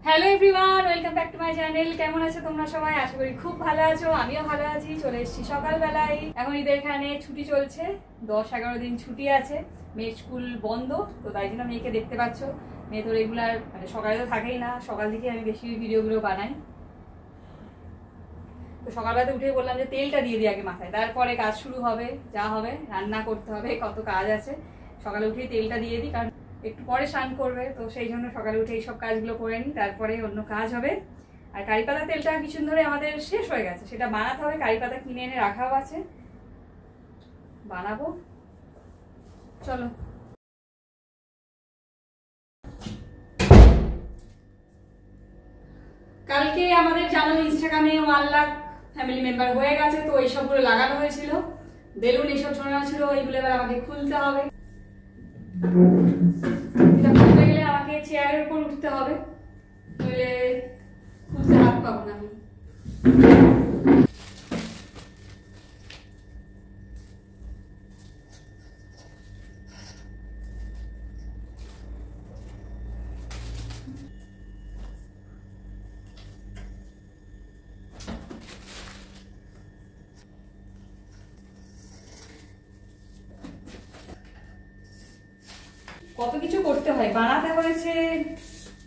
Hello everyone, welcome back to my channel. কেমন আছো তোমরা সবাই? আশা করি খুব ভালো আছো, আমিও ভালো আছি। চলে এসেছি সকালবেলায়। এখন ঈদের এখানে ছুটি চলছে, 10-11 দিন ছুটি আছে। মেয়ের স্কুল বন্ধ, তো তাই জন্য মেয়েকে দেখতে পাচ্ছ। মেয়ে তো রেগুলার মানে সকালে তো থাকেই না, সকাল থেকে আমি বেশি ভিডিওগুলো বানাই। তো সকালবেলাতে উঠে বললাম যে তেলটা দিয়ে দিই আগে মাথায়, তারপরে কাজ শুরু হবে, যা হবে রান্না করতে হবে, কত কাজ আছে। সকালে উঠেই তেলটা দিয়ে দিই, কারণ একটু পরে স্নান করবে, তো সেই জন্য সকালে উঠে এইসব কাজগুলো করে নিই, তারপরে অন্য কাজ হবে। আর কারিপাতা তেলটা কিছুদিন ধরে আমাদের শেষ হয়ে গেছে, সেটা বানাতে হবে। কারিপাতা কিনে এনে রাখাও আছে, বানাবো। চলো। কালকে আমাদের জানো ইনস্টাগ্রামে 1 লাখ ফ্যামিলি মেম্বার হয়ে গেছে, তো এইসবগুলো লাগানো হয়েছিল, বেলুন এইসব ঝোলানো ছিল, এইগুলো এবার আমাকে খুলতে হবে। এটা খুলতে গেলে আমাকে চেয়ারের উপর উঠতে হবে, নইলে খুলতে হাত পাবো না আমি। কত কিছু করতে হয়, বানাতে হয়েছে,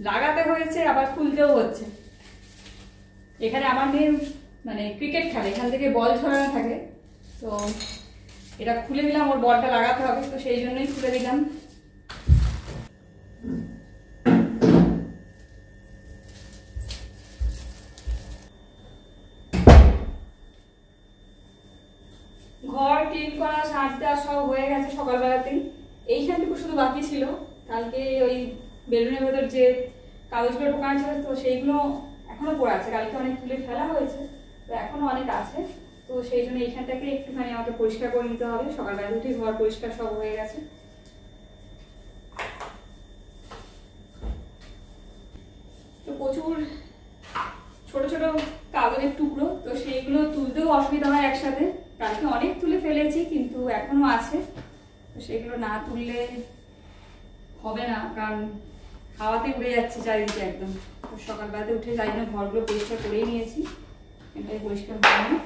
লাগাতে হয়েছে, আবার খুলতেও হচ্ছে। এখানে আমার মেয়ে মানে ক্রিকেট খেলে, এখান থেকে বল ছড়ানো থাকে, তো এটা খুলে দিলাম, ওর বলটা লাগাতে হবে, তো সেই জন্যই খুলে দিলাম। ঘর ক্লিন করা, ঝাঁট দেওয়া সব হয়ে গেছে সকালবেলাতেই। এইখানটুকু শুধু বাকি ছিল, কালকে ওই বেলুনের ভেতর যে কাগজগুলো ঢোকানো ছিল, তো সেইগুলো এখনো পড়ে আছে। কালকে অনেক তুলে ফেলা হয়েছে, তো এখনো অনেক আছে, তো সেই জন্য এইখানটাকে একটুখানি আমাকে পরিষ্কার করে নিতে হবে। সকালবেলা উঠে ঘর পরিষ্কার সব হয়ে গেছে। তো প্রচুর ছোট ছোট কাগজের টুকরো, তো সেইগুলো তুলতেও অসুবিধা হয় একসাথে। কালকে অনেক তুলে ফেলেছি, কিন্তু এখনো আছে, তো সেগুলো না তুললে হবে না, কারণ হাওয়াতে উড়ে যাচ্ছে চারিদিকে একদম। তো সকালবেলাতে উঠে যাই না, ঘরগুলো পরিষ্কার করেই নিয়েছি, এটাই পরিষ্কার করে নিই।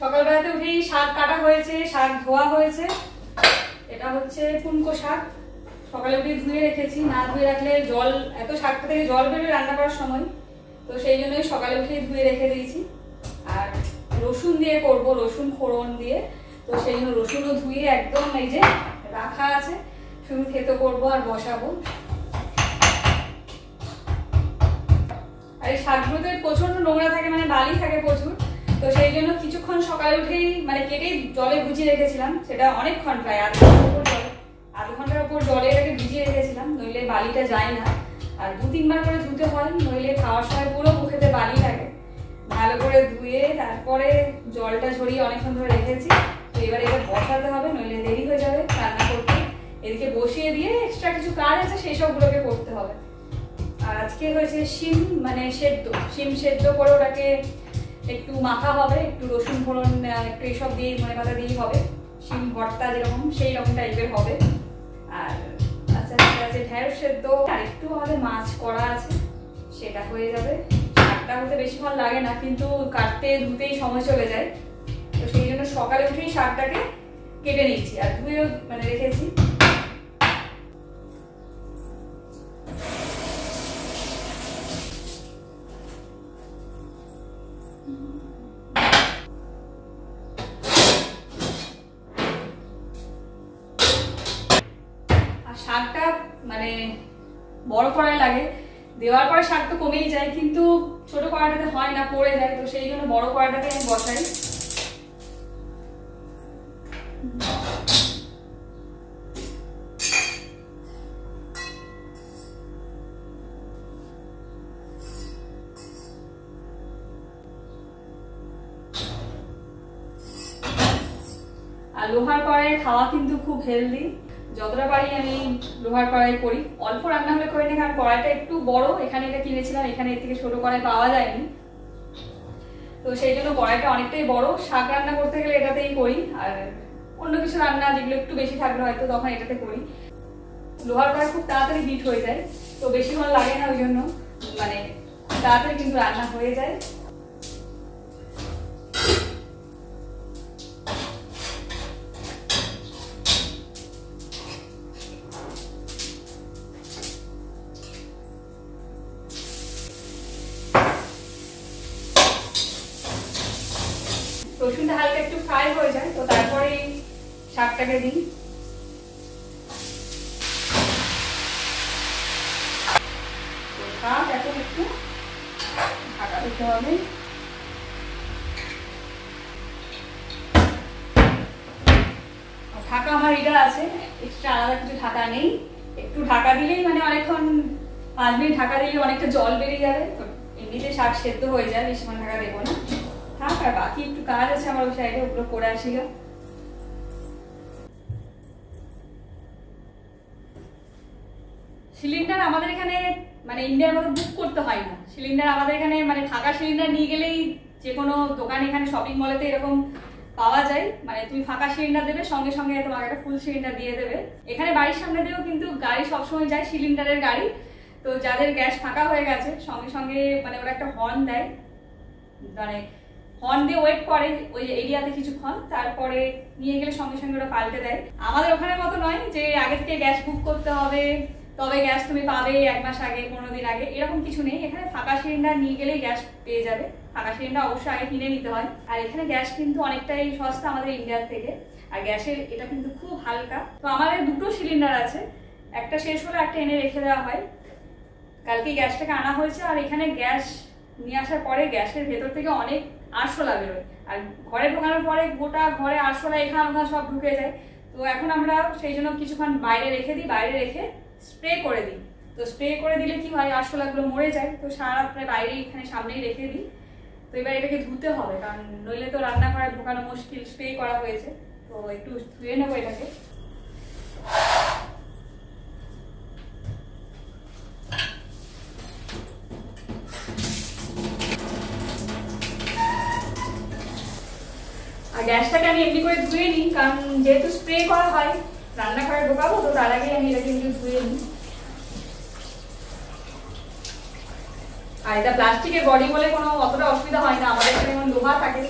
সকালবেলাতে উঠেই শাক কাটা হয়েছে, শাক ধোয়া হয়েছে। এটা হচ্ছে কুনকো শাক, সকালে উঠে ধুয়ে রেখেছি। না ধুয়ে রাখলে জল, এত শাকটা থেকে জল বেরোয় রান্না করার সময়, তো সেই জন্যই সকালে উঠে ধুয়ে রেখে দিয়েছি। আর রসুন দিয়ে করব, রসুন ফোড়ন দিয়ে, তো সেই জন্য রসুনও ধুয়ে একদম এই যে রাখা আছে, শুধু থেতো করবো আর বসাবো। আর এই শাকগুলোতে প্রচন্ড নোংরা থাকে, মানে বালি থাকে প্রচুর, তো সেই জন্য কিছুক্ষণ সকালে উঠেই মানে কেটেই জলে ভিজিয়ে রেখেছিলাম। সেটা অনেকক্ষণ, প্রায় আধ ঘন্টার উপর জলে এটাকে ভিজিয়ে রেখেছিলাম, নইলে বালিটা যায় না। আর 2-3 বার করে ধুতে হয়, নইলে খাওয়ার সময় পুরো মুখেতে বালি লাগে। ভালো করে ধুয়ে তারপরে জলটা ঝরিয়ে অনেকক্ষণ ধরে রেখেছি। তো এবার এটা বসাতে হবে, নইলে দেরি হয়ে যাবে রান্না করতে। এদিকে বসিয়ে দিয়ে এক্সট্রা কিছু কাজ আছে, সেই সবগুলোকে করতে হবে। আর আজকে হয়েছে শিম, মানে সেদ্ধ শিম সেদ্ধ করে ওটাকে একটু মাখা হবে, একটু রসুন ফোড়ন একটু এইসব দিয়ে ধনে পাতা দিয়েই হবে। শিম ভর্তা যেরকম সেই রকম টাইপের হবে। আর আচ্ছা আছে ঢেঁড়স সেদ্ধ, আর একটু আমাদের মাছ করা আছে, সেটা হয়ে যাবে। শাকটা হতে বেশিক্ষণ লাগে না, কিন্তু কাটতে ধুতেই সময় চলে যায়, তো সেই জন্য সকালে উঠেই শাকটাকে কেটে নিচ্ছি আর ধুয়েও মানে রেখেছি। শাকটা মানে বড় কড়াই লাগে, দেওয়ার পরে শাক তো কমেই যায়, কিন্তু ছোট কড়াইটাতে হয় না, পড়ে যায়, তো সেই জন্য বড় কড়াইটাতে আমি বসাই। আর লোহার কড়াইয়ে খাওয়া কিন্তু খুব হেলদি, যতটা পারি আমি লোহার কড়াই করি, অল্প রান্না হলে করি না, কারণ কড়াইটা একটু বড়, এখানে এটা কিনেছিলাম, এখানে এর থেকে ছোট কড়াই পাওয়া যায়নি, তো সেই জন্য কড়াইটা অনেকটাই বড়। শাক রান্না করতে গেলে এটাতেই করি, আর অন্য কিছু রান্না যেগুলো একটু বেশি থাকলে হয়তো তখন এটাতে করি। লোহার কড়াই খুব তাড়াতাড়ি হিট হয়ে যায়, তো বেশিক্ষণ লাগে না, ওই জন্য মানে তাড়াতাড়ি কিন্তু রান্না হয়ে যায়। রসুনটা হালকা একটু ফ্রাই হয়ে যায়, তো তারপরে শাকটাকে দিই। শাক এখন একটু ঢাকা দিতে হবে। ঢাকা আমার এটা আছে, এক্সট্রা আলাদা কিছু ঢাকা নেই। একটু ঢাকা দিলেই মানে অনেকক্ষণ 5 মিনিট ঢাকা দিলে অনেকটা জল বেরিয়ে যাবে, তো এমনিতে শাক সেদ্ধ হয়ে যায়, বেশিক্ষণ ঢাকা দেবো না। থাক, আর বাকি একটু কাজ আছে আমার ওই সাইডে, ওগুলো করে আসি। সিলিন্ডার আমাদের এখানে মানে ইন্ডিয়ার মতো বুক করতে হয় না। সিলিন্ডার আমাদের এখানে মানে ফাঁকা সিলিন্ডার নিয়ে গেলেই যে কোনো দোকানে, এখানে শপিং মলেতে এরকম পাওয়া যায়, মানে তুমি ফাঁকা সিলিন্ডার দেবে, সঙ্গে সঙ্গে তোমাকে একটা ফুল সিলিন্ডার দিয়ে দেবে। এখানে বাড়ির সামনে দিয়েও কিন্তু গাড়ি সবসময় যায়, সিলিন্ডারের গাড়ি। তো যাদের গ্যাস ফাঁকা হয়ে গেছে সঙ্গে সঙ্গে মানে ওরা একটা হর্ন দেয়, মানে হর্ন দিয়ে ওয়েট করে ওই এরিয়াতে কিছুক্ষণ, তারপরে নিয়ে গেলে সঙ্গে সঙ্গে ওরা পাল্টে দেয়। আমাদের ওখানের মতো নয় যে আগে থেকে গ্যাস বুক করতে হবে, তবে গ্যাস তুমি পাবে 1 মাস আগে, 15 দিন আগে, এরকম কিছু নেই। এখানে ফাঁকা সিলিন্ডার নিয়ে গেলেই গ্যাস পেয়ে যাবে। ফাঁকা সিলিন্ডার অবশ্যই আগে কিনে নিতে হয়। আর এখানে গ্যাস কিন্তু অনেকটাই সস্তা আমাদের ইন্ডিয়ার থেকে, আর গ্যাসের এটা কিন্তু খুব হালকা। তো আমাদের 2টো সিলিন্ডার আছে, একটা শেষ হলে একটা এনে রেখে দেওয়া হয়। কালকে গ্যাসটাকে আনা হয়েছে, আর এখানে গ্যাস নিয়ে আসার পরে গ্যাসের ভেতর থেকে অনেক আরশোলা বেরোয়, আর ঘরে ঢোকানোর পরে গোটা ঘরে আরশোলা এখানে ওখানে সব ঢুকে যায়। তো এখন আমরা সেই জন্য কিছুক্ষণ বাইরে রেখে দিই, বাইরে রেখে স্প্রে করে দিই। তো স্প্রে করে দিলে কি হয়, আরশোলাগুলো মরে যায়। তো সারা রাত্রে বাইরে এখানে সামনেই রেখে দিই। তো এবার এটাকে ধুতে হবে, কারণ নইলে তো রান্নাঘরে ঢোকানো মুশকিল, স্প্রে করা হয়েছে। তো একটু ধুয়ে নেবো এটাকে। আর গ্যাসটাকে আমি এমনি করে ধুয়ে নিই, কারণ যেহেতু স্প্রে করা হয় রান্নাঘরে ঢোকাবো, তো তার আগে আমি এটাকে একটু ধুয়ে নিই। আর এটা প্লাস্টিকের বডি বলে কোনো অতটা অসুবিধা হয় না, আমাদের এখানে যেমন লোহা থাকে।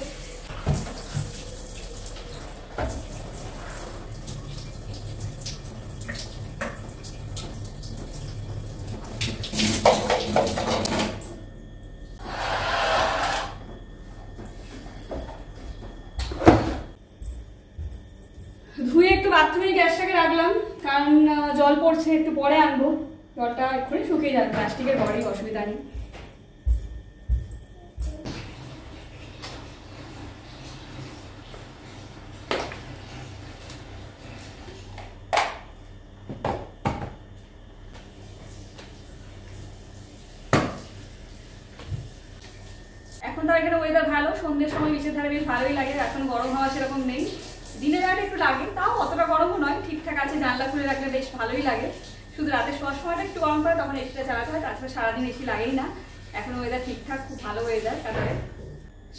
ধুয়ে একটু বাথরুমে গ্যাসটাকে রাখলাম, কারণ জল পড়ছে, একটু পরে আনবো, জলটা এক্ষুনি শুকিয়ে যাবে, প্লাস্টিকের বডি, অসুবিধা নেই। এখন তো এখানে ওয়েদার ভালো, সন্ধ্যের সময় নিচের ধারে বেশ ভালোই লাগে, এখন গরম হাওয়া সেরকম নেই। দিনের বেলাটা একটু লাগে, তাও অতটা গরমও নয়, ঠিকঠাক আছে। জানলা খুলে রাখলে বেশ ভালোই লাগে, শুধু রাতে শোয়ার সময়টা একটু গরম করে, তখন এসিটা চালাতে হয়, তাছাড়া সারাদিন এসি লাগেই না। এখন ওয়েদার ঠিকঠাক, খুব ভালো ওয়েদার। তারপরে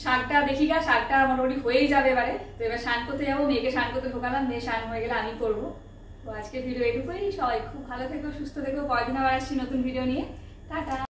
শাকটা দেখি গা, শাকটা মোটামুটি হয়েই যাবে এবারে। তো এবার স্নান করতে যাবো, মেয়েকে স্নান করতে ঢোকালাম, মেয়ে স্নান হয়ে গেলে আমি করবো। তো আজকের ভিডিও এটুকুই, সবাই খুব ভালো থেকো, সুস্থ থেকো, পরের দিন আবার আসছি নতুন ভিডিও নিয়ে। টাটা।